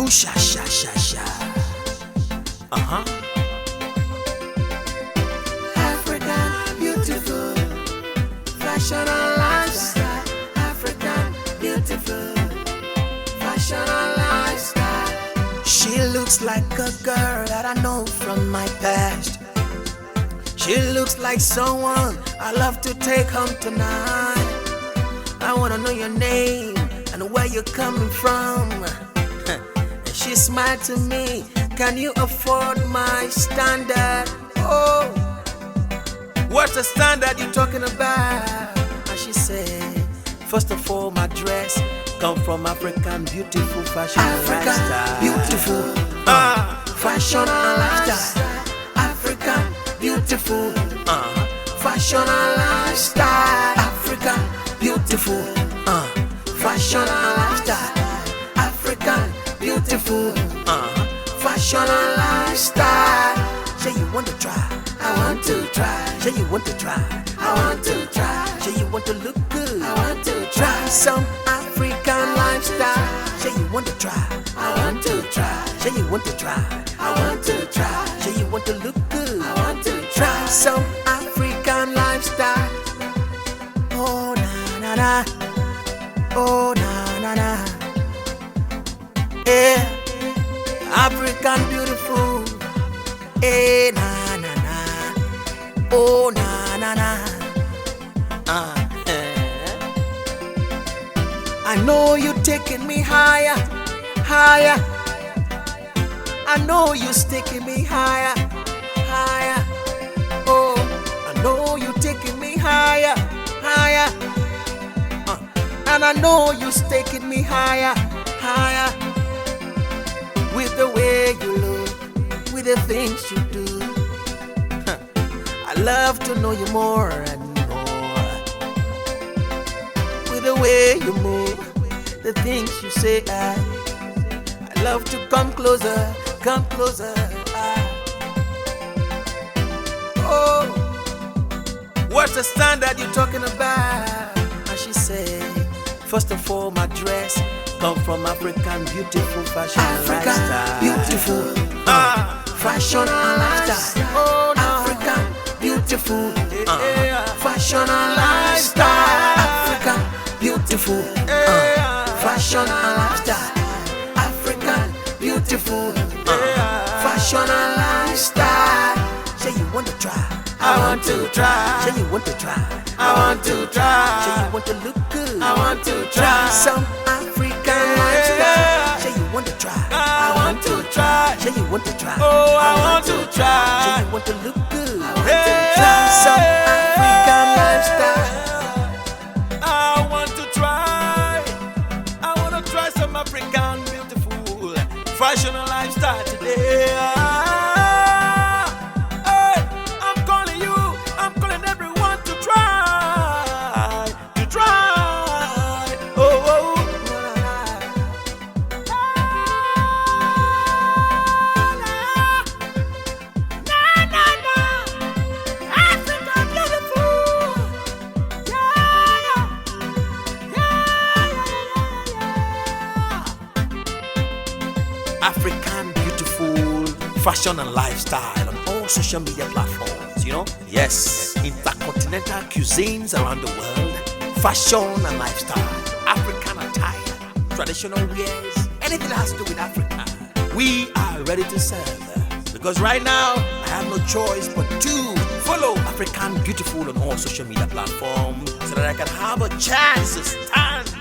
Ooh, sha, sha, sha, sha. African beautiful, fashion and lifestyle. African beautiful, fashion and lifestyle. She looks like a girl that I know from my past. She looks like someone I love to take home tonight. I wanna know your name and where you're coming from. And she smiled to me, can you afford my standard? Oh, what's the standard you talking about? And she said, first of all, my dress come from African beautiful fashion and lifestyle. Beautiful, Fashion and lifestyle. African beautiful, Fashion and lifestyle. African beautiful, Fashion and lifestyle. African beautiful, Fashion and lifestyle. Say you want to try. I want to try. Say you want to try. I want to try. Say you want to look good. I want to Try try. some African lifestyle. Say you want to try. I want to try. Say you want to try. I want to try. Say you want to look good. I want to Try try. some African lifestyle. Oh na na na. Oh na na na. Yeah, African beautiful. Eh na na na. Oh na na na. I know you're taking me higher, higher. I know you're taking me higher, higher. Oh, I know you're taking me higher, higher. And I know you're taking me higher, higher. With the way you look, with the things you do. I love to know you more and more. With the way you move, the things you say, I love to come closer, come closer. Oh, what's the standard you're talking about? And she said, first of all, my dress come from African beautiful fashion and African lifestyle. beautiful, Fashion and lifestyle. Oh, no. African beautiful, Fashion and lifestyle. African beautiful, Fashion and lifestyle. African beautiful, Fashion and lifestyle. Say you want to try. I want to try. Say you want to try. I want to try. Say you want to look good. I want to Try try. some African lifestyle. Say you want to try. I want to try. Say you want to try. Oh, I want to Say try. you want to look good. Hey. Try some African lifestyle. I want to try. I want to try some African beautiful fashion and lifestyle today. Hey, I'm calling you. I'm calling everyone to try. To try. Oh, oh. Na, na, na. Africa beautiful. Yeah, African beautiful fashion and lifestyle on all social media platforms, you know? Yes, intercontinental cuisines around the world, fashion and lifestyle, African attire, traditional wears, anything that has to do with Africa. We are ready to serve. Because right now, I have no choice but to follow African beautiful on all social media platforms so that I can have a chance to stand